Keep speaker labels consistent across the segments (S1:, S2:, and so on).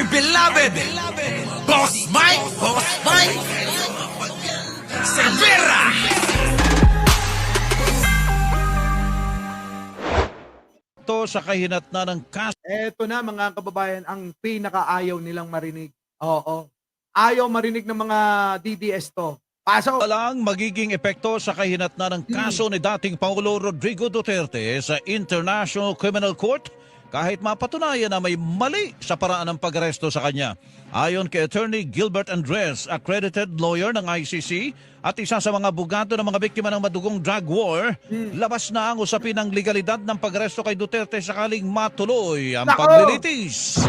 S1: beloved, Boss Mike, Cervera.
S2: To sa kahinatnan ng kaso
S3: Eto na mga kababayan, ang pinakaayaw nilang marinig. Oo. Ayaw marinig ng mga DDS to. Pasok!
S2: lang magiging epekto sa kahinatnan ng kaso ni dating Pangulo Rodrigo Duterte sa International Criminal Court kahit mapatunayan na may mali sa paraan ng pag-aresto sa kanya. Ayon kay Attorney Gilbert Andres, accredited lawyer ng ICC at isa sa mga abogado ng mga biktima ng madugong drug war, labas na ang usapin ng legalidad ng pag-aresto kay Duterte sakaling matuloy ang
S3: Nako!
S2: paglilitis.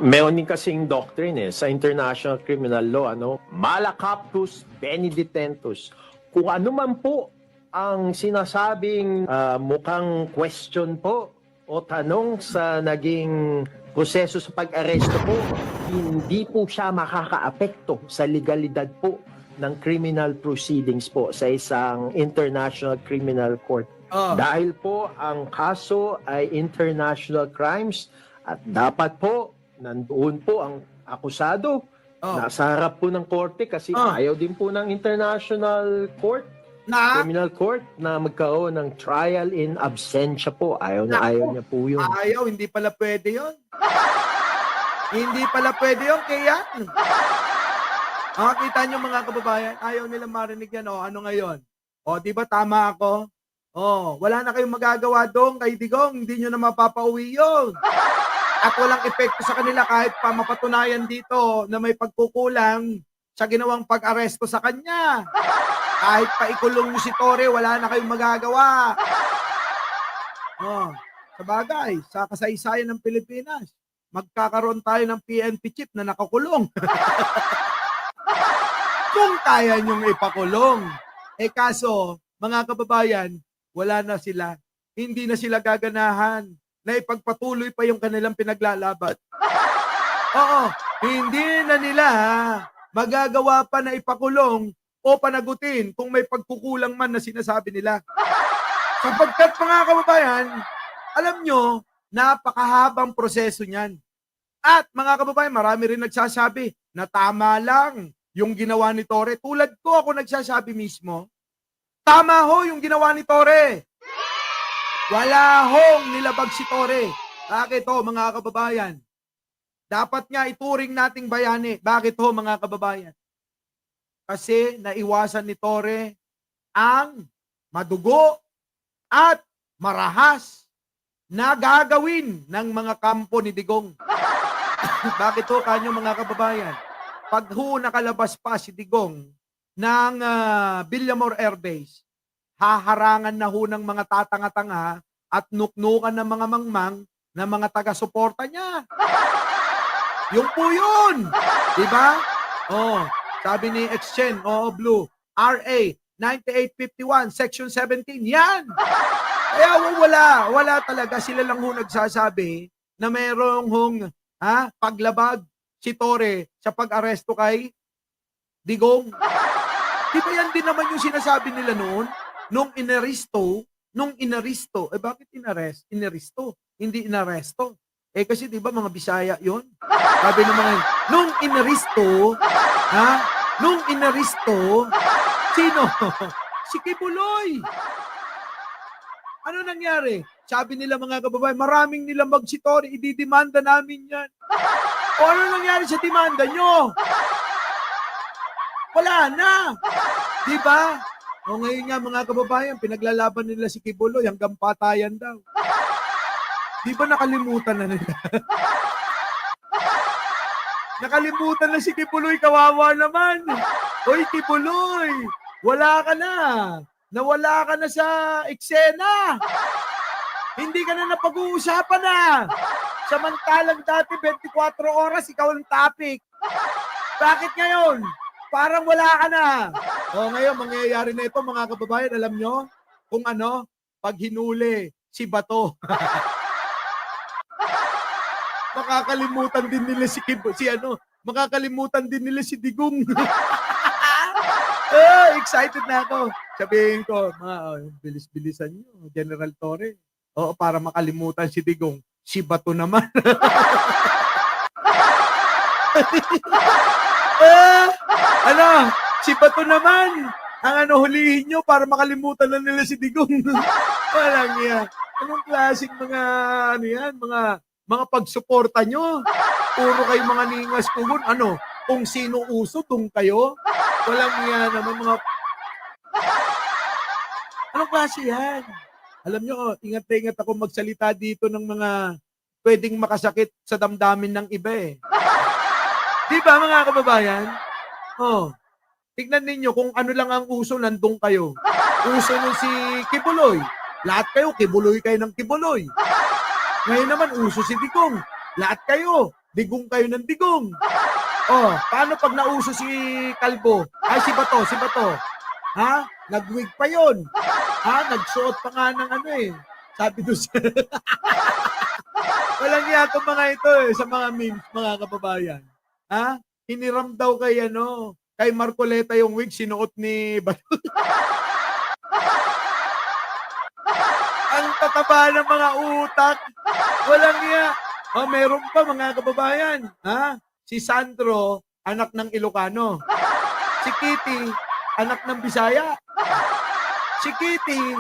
S4: Meron din kasing doctrine sa international criminal law, malacaptus benedictentus. Kung ano man po ang sinasabing mukhang question po o tanong sa naging proseso sa pag-aresto po, hindi po siya makakaapekto sa legalidad po ng criminal proceedings po sa isang international criminal court. Dahil po ang kaso ay international crimes at dapat po nandoon po ang akusado. Nasa harap po ng korte kasi ayaw din po ng international court, criminal court, na magkaroon ng trial in absentia po. Ayaw niya po yun.
S3: Ayaw, hindi pala pwede yun. Hindi pala pwede yun, kaya kita nyo mga kababayan, ayaw nila marinig yan. Ano ngayon? Di ba tama ako? Wala na kayong magagawa doon kay Digong, hindi nyo na mapapauwi yun. At walang epekto sa kanila kahit pa mapatunayan dito na may pagkukulang sa ginawang pag-aresto sa kanya. Kahit pa ikulong nyo si Torre, wala na kayong magagawa. Sa bagay, sa kasaysayan ng Pilipinas, magkakaroon tayo ng PNP chief na nakakulong. Kung kaya nyong ipakulong. Kaso, mga kababayan, wala na sila. Hindi na sila gaganahan na ipagpatuloy pa yung kanilang pinaglalaban. Hindi na nila magagawa pa na ipakulong o panagutin kung may pagkukulang man na sinasabi nila. Sapagkat mga kababayan, alam nyo, napakahabang proseso niyan. At mga kababayan, marami rin nagsasabi na tama lang yung ginawa ni Torre. Tulad ko, ako nagsasabi mismo, tama ho yung ginawa ni Torre. Wala hong nilabag si Torre. Bakit ho mga kababayan? Dapat nga ituring nating bayani. Bakit ho mga kababayan? Kasi naiwasan ni Torre ang madugo at marahas na gagawin ng mga kampo ni Digong. Bakit ho kanyo mga kababayan? Pag ho nakalabas pa si Digong ng Villamor Air Base, haharangan na ho ng mga tatanga-tanga at nuknukan ng mga mangmang na mga taga-suporta niya. Yung po yun. Diba? Sabi ni Exchange, Blue, RA 9851, Section 17, yan. Kaya wala talaga. Sila lang ho nagsasabi na mayroong hong paglabag si Torre sa pag-aresto kay Digong. Diba yan din naman yung sinasabi nila noon? Nung inaristo, bakit inaristo? Hindi inaresto. Kasi di ba mga Bisaya yon? Sabi ng mga yun, nung inaristo, sino? Si Kibuloy. Ano nangyari? Sabi nila mga kababayan, maraming nilambag si Torre, ididemanda namin yan. O ano nangyari sa demanda nyo? Wala na. Di ba? Ngayon nga mga kababayan, pinaglalaban nila si Kibuloy hanggang patayan daw. Di ba nakalimutan na nila? Nakalimutan na si Kibuloy, kawawa naman. Hoy Kibuloy, wala ka na. Nawala ka na sa eksena. Hindi ka na napag-uusapan na. Samantalang dati 24 oras, ikaw ang topic. Bakit ngayon? Parang wala ka na. Ngayon, mangyayari na ito, mga kababayan, alam nyo? Kung pag hinuli si Bato. Makakalimutan din nila makakalimutan din nila si Digong. Excited na ako. Sabihin ko, bilis-bilisan nyo, General Torre. Para makalimutan si Digong. Si Bato naman. Ano? Si Bato naman. Ang hulihin nyo para makalimutan na nila si Digong. Walang yan. Anong klaseng mga, mga pagsuporta nyo? Puro kayo mga ningas kugon. Kung sino uso, tung kayo? Walang yan naman mga... Anong klase yan? Alam nyo, ingat na ingat ako magsalita dito ng mga pwedeng makasakit sa damdamin ng iba eh. Di ba mga kababayan? Tignan ninyo kung ano lang ang uso, nandun kayo. Uso nun si Kibuloy. Lahat kayo, Kibuloy kayo ng Kibuloy. Ngayon naman, uso si Digong. Lahat kayo, Digong kayo ng Digong. Paano pag nauso si Kalbo? Ay, si Bato. Ha? Nag-wig pa yon. Ha? Nagsuot pa nga ng Sabi doon sa... Walang yato mga ito sa mga memes, mga kababayan. Ha? Hiniram daw kay Marcoleta yung wig sinuot ni Bato. Ang tataba ng mga utak. Walang iya. Meron pa mga kababayan. Ha? Si Sandro, anak ng Ilocano. Si Kitty, anak ng Bisaya. Si Kitty,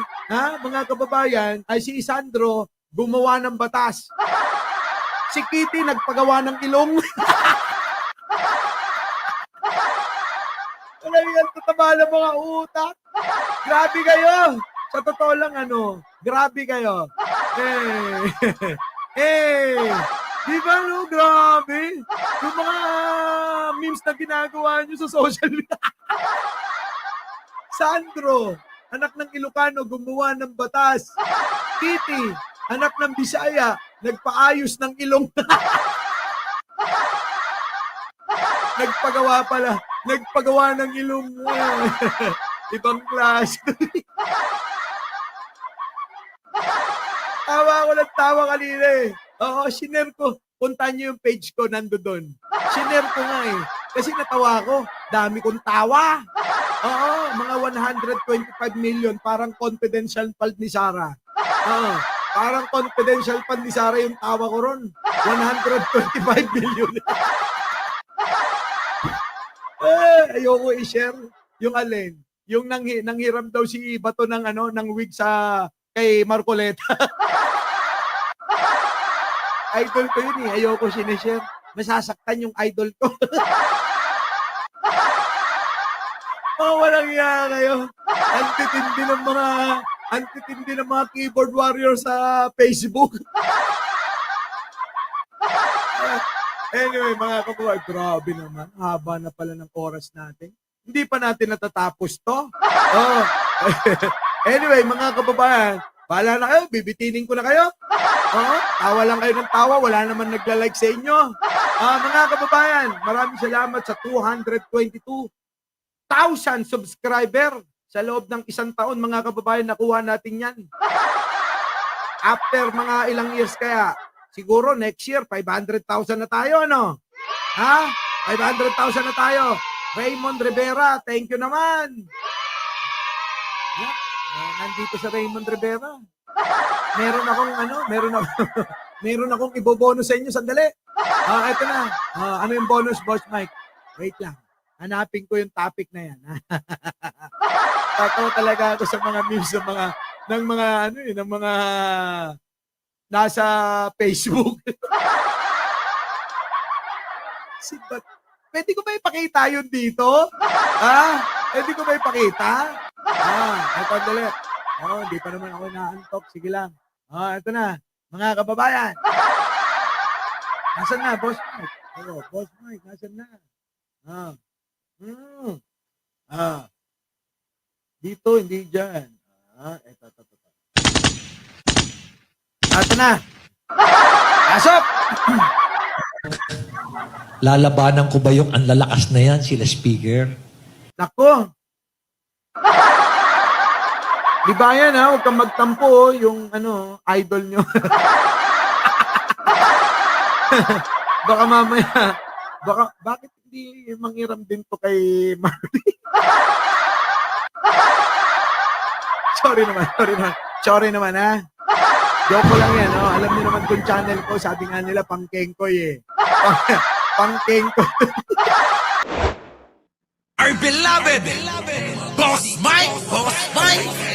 S3: mga kababayan, ay si Sandro, gumawa ng batas. Si Kitty, nagpagawa ng ilong. Walang yan, tataba ng mga utak. Grabe kayo. Sa totoo lang, grabe kayo. Di ba, grabe. Yung mga memes na ginagawa nyo sa social media. Sandro, anak ng Ilocano, gumawa ng batas. Kitty, anak ng Bisaya, nagpaayos ng ilong. Nagpagawa ng ilong. Ibang klase. Tawa kanina eh. Sinare ko. Puntahan nyo yung page ko, nando doon. Sinare ko nga eh. Kasi natawa ko. Dami kong tawa. Mga 125 million. Parang confidential fund ni Sarah. Parang confidential fund ni Sarah yung tawa ko ron. 125 million. Ayoko i-share yung alin. Yung nanghiram daw si Bato ng wig sa kay Marcoleta. Idol ko yun eh. Ayoko sinishare. Masasaktan yung idol ko. Walang iya kayo. Antitindi ng mga keyboard warrior sa Facebook. Anyway, mga kabuhay, grabe naman. Haba na pala ng oras natin. Hindi pa natin natatapos to. Anyway, mga kababayan, bahala na kayo. Bibitinin ko na kayo. Tawa lang kayo ng tawa. Wala naman nagla-like sa inyo. Mga kababayan, maraming salamat sa 222,000 subscriber sa loob ng isang taon. Mga kababayan, nakuha natin yan. After mga ilang years kaya, siguro next year, 500,000 na tayo, 500,000 na tayo. Raymond Rivera, thank you naman. Nandito sa Raymond Rivera. Meron akong ibobonus sa inyo, sandali. Ito na. Ano yung bonus, Boss Mike? Wait lang. Hanapin ko yung topic na yan. Tatawa talaga ako sa mga memes ng mga nasa Facebook. Pwede ko ba ipakita yun dito? Pwede ko ba ipakita? Ito, dali. Hindi pa naman ako naantok. Sige lang. Ito na. Mga kababayan. Nasaan na, Boss Mike? Boss Mike, nasaan na? Dito, hindi dyan. Ito. Ito na. Pasok!
S5: Lalabanan ko ba yung ang lalakas na yan, sila speaker?
S3: Nako. Di ba yan huwag kang magtampo yung idol nyo. Baka mamaya, bakit hindi manghiram din to kay Marty? Sorry naman. Joke ko lang yan, no? Alam niyo naman kung channel ko, sabi nga nila, pangkengkoy eh. Pangkengkoy.
S1: Our beloved Boss Mike.